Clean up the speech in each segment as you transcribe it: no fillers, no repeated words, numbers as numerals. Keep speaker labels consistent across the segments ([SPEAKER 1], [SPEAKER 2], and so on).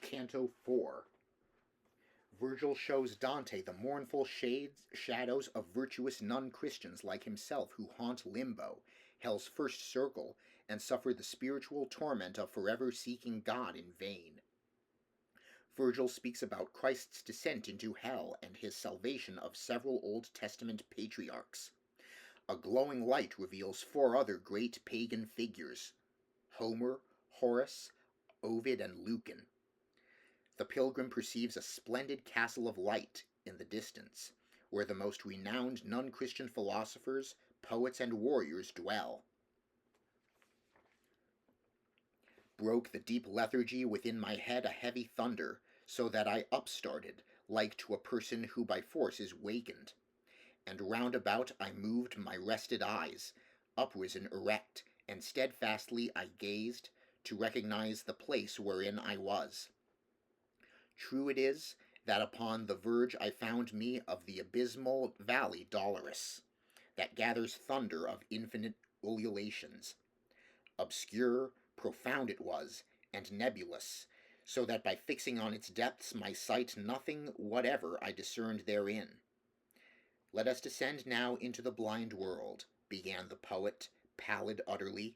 [SPEAKER 1] Canto 4. Virgil shows Dante the mournful shadows of virtuous non-Christians like himself who haunt limbo, hell's first circle, and suffer the spiritual torment of forever seeking God in vain. Virgil speaks about Christ's descent into hell and his salvation of several Old Testament patriarchs. A glowing light reveals four other great pagan figures: Homer, Horace, Ovid, and Lucan. The pilgrim perceives a splendid castle of light in the distance, where the most renowned non-Christian philosophers, poets, and warriors dwell. Broke the deep lethargy within my head a heavy thunder, so that I upstarted, like to a person who by force is wakened. And round about I moved my rested eyes, uprisen erect, and steadfastly I gazed, to recognize the place wherein I was. True it is that upon the verge I found me of the abysmal valley dolorous, that gathers thunder of infinite ululations. Obscure, profound it was, and nebulous, so that by fixing on its depths my sight nothing whatever I discerned therein. Let us descend now into the blind world, began the poet, pallid utterly.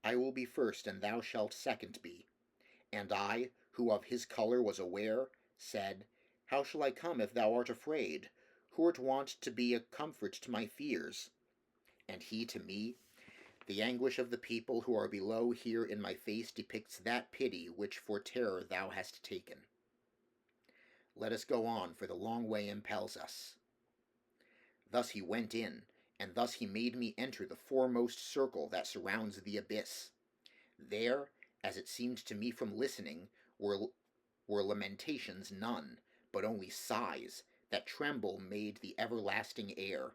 [SPEAKER 1] I will be first, and thou shalt second be. And I, who of his colour was aware, said, How shall I come if thou art afraid, who'rt wont to be a comfort to my fears? And he to me, The anguish of the people who are below here in my face depicts that pity which for terror thou hast taken. Let us go on, for the long way impels us. Thus he went in, and thus he made me enter the foremost circle that surrounds the abyss. There, as it seemed to me from listening, were lamentations none, but only sighs, that tremble made the everlasting air.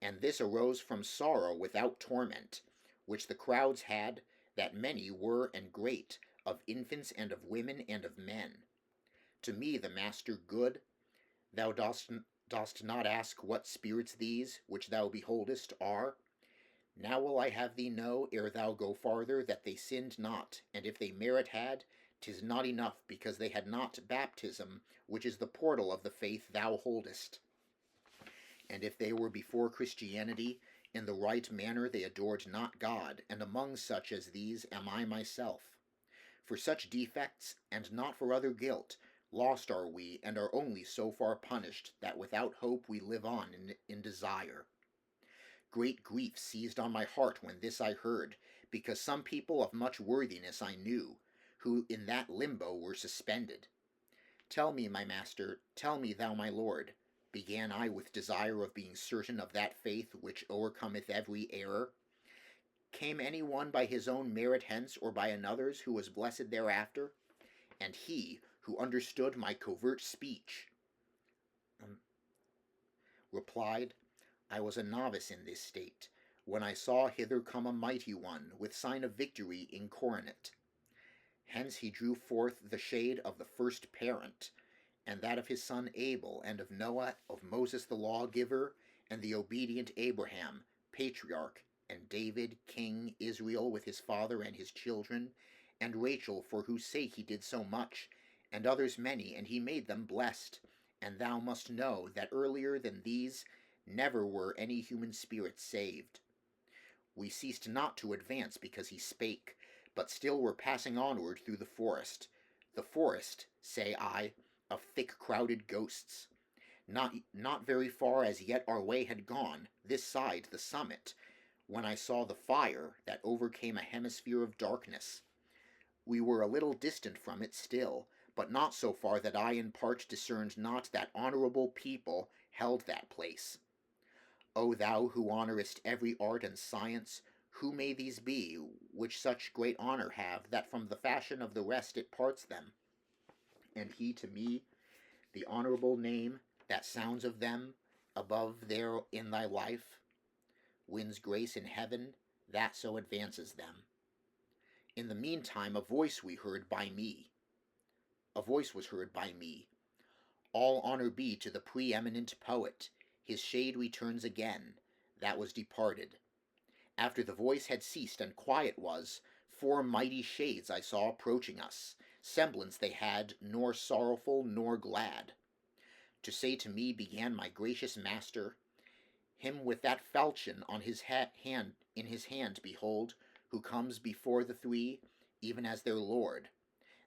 [SPEAKER 1] And this arose from sorrow without torment, which the crowds had, that many were and great, of infants and of women and of men. To me the Master good, thou dost not ask what spirits these, which thou beholdest, are. Now will I have thee know, ere thou go farther, that they sinned not, and if they merit had, 'tis not enough, because they had not baptism, which is the portal of the faith thou holdest. And if they were before Christianity, in the right manner they adored not God, and among such as these am I myself. For such defects, and not for other guilt, lost are we, and are only so far punished, that without hope we live on in desire. Great grief seized on my heart when this I heard, because some people of much worthiness I knew, who in that limbo were suspended. Tell me, my master, tell me, thou my lord, began I with desire of being certain of that faith which overcometh every error. Came any one by his own merit hence, or by another's, who was blessed thereafter? And he, who understood my covert speech, replied, I was a novice in this state, when I saw hither come a mighty one, with sign of victory incoronet. Hence he drew forth the shade of the first parent, and that of his son Abel, and of Noah, of Moses the lawgiver, and the obedient Abraham, patriarch, and David, king, Israel with his father and his children, and Rachel, for whose sake he did so much, and others many, and he made them blessed. And thou must know that earlier than these never were any human spirits saved. We ceased not to advance because he spake, but still were passing onward through the forest, say I, of thick crowded ghosts. Not very far as yet our way had gone, this side the summit, when I saw the fire that overcame a hemisphere of darkness. We were a little distant from it still, but not so far that I in part discerned not that honorable people held that place. O thou who honourest every art and science, who may these be, which such great honour have, that from the fashion of the rest it parts them? And he to me, the honourable name that sounds of them, above there in thy life, wins grace in heaven, that so advances them. In the meantime a voice was heard by me. All honour be to the preeminent poet, his shade returns again, that was departed. After the voice had ceased and quiet was, four mighty shades I saw approaching us, semblance they had nor sorrowful nor glad. To say to me began my gracious master, him with that falchion on his hand in his hand behold, who comes before the three, even as their lord.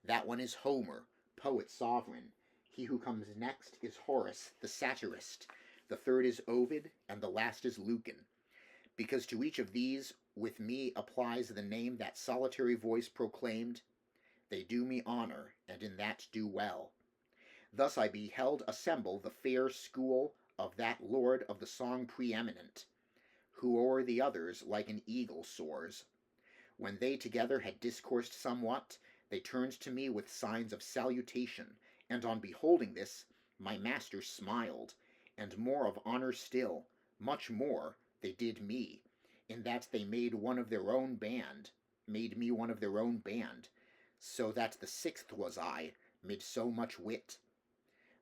[SPEAKER 1] That one is Homer, poet sovereign. He who comes next is Horace, the satirist. The third is Ovid, and the last is Lucan. Because to each of these with me applies the name that solitary voice proclaimed, they do me honor, and in that do well. Thus I beheld assemble the fair school of that lord of the song preeminent, who o'er the others like an eagle soars. When they together had discoursed somewhat, they turned to me with signs of salutation, and on beholding this, my master smiled, and more of honor still, much more, they did me, in that they made me one of their own band, so that the sixth was I, mid so much wit.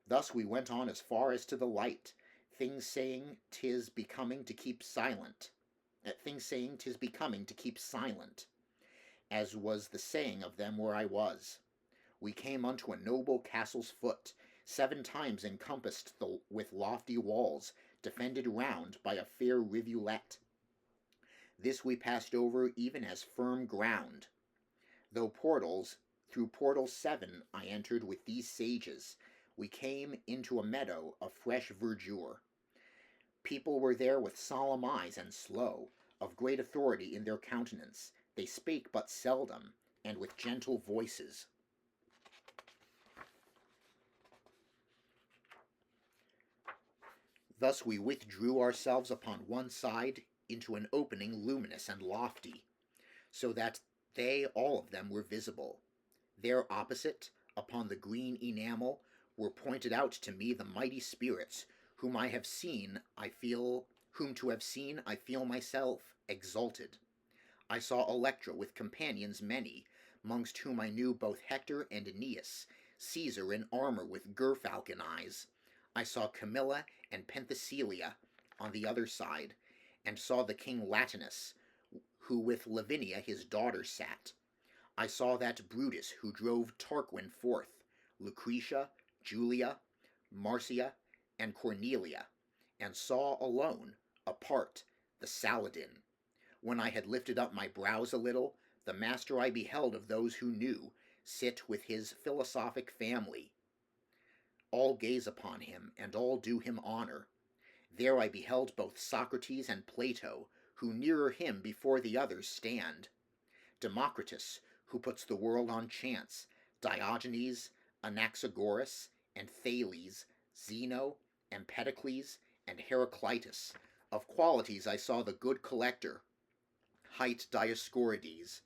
[SPEAKER 1] Thus we went on as far as to the light, things saying 'tis becoming to keep silent, as was the saying of them where I was. We came unto a noble castle's foot, 7 times encompassed with lofty walls, defended round by a fair rivulet. This we passed over even as firm ground. Through portals 7 I entered with these sages. We came into a meadow of fresh verdure. People were there with solemn eyes and slow, of great authority in their countenance. They spake but seldom, and with gentle voices. Thus we withdrew ourselves upon one side into an opening luminous and lofty, so that they all of them were visible. There opposite, upon the green enamel, were pointed out to me the mighty spirits, whom to have seen I feel myself exalted. I saw Electra with companions many, mongst whom I knew both Hector and Aeneas, Caesar in armor with gerfalcon eyes. I saw Camilla and Penthesilea on the other side, and saw the king Latinus, who with Lavinia his daughter sat. I saw that Brutus who drove Tarquin forth, Lucretia, Julia, Marcia, and Cornelia, and saw alone, apart, the Saladin. When I had lifted up my brows a little, the master I beheld of those who knew sit with his philosophic family. All gaze upon him, and all do him honor. There I beheld both Socrates and Plato, who nearer him before the others stand. Democritus, who puts the world on chance, Diogenes, Anaxagoras, and Thales, Zeno, Empedocles, and Heraclitus. Of qualities I saw the good collector, hight Dioscorides,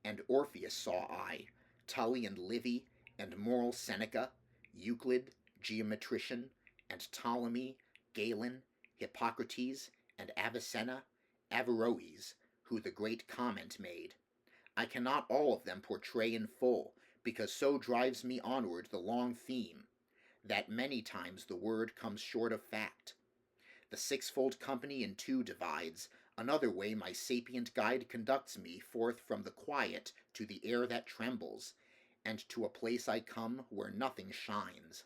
[SPEAKER 1] and Orpheus saw I, Tully and Livy, and moral Seneca, Euclid, geometrician, and Ptolemy, Galen, Hippocrates, and Avicenna, Averroes, who the great comment made. I cannot all of them portray in full, because so drives me onward the long theme, that many times the word comes short of fact. The sixfold company in 2 divides. Another way my sapient guide conducts me forth from the quiet to the air that trembles, and to a place I come where nothing shines.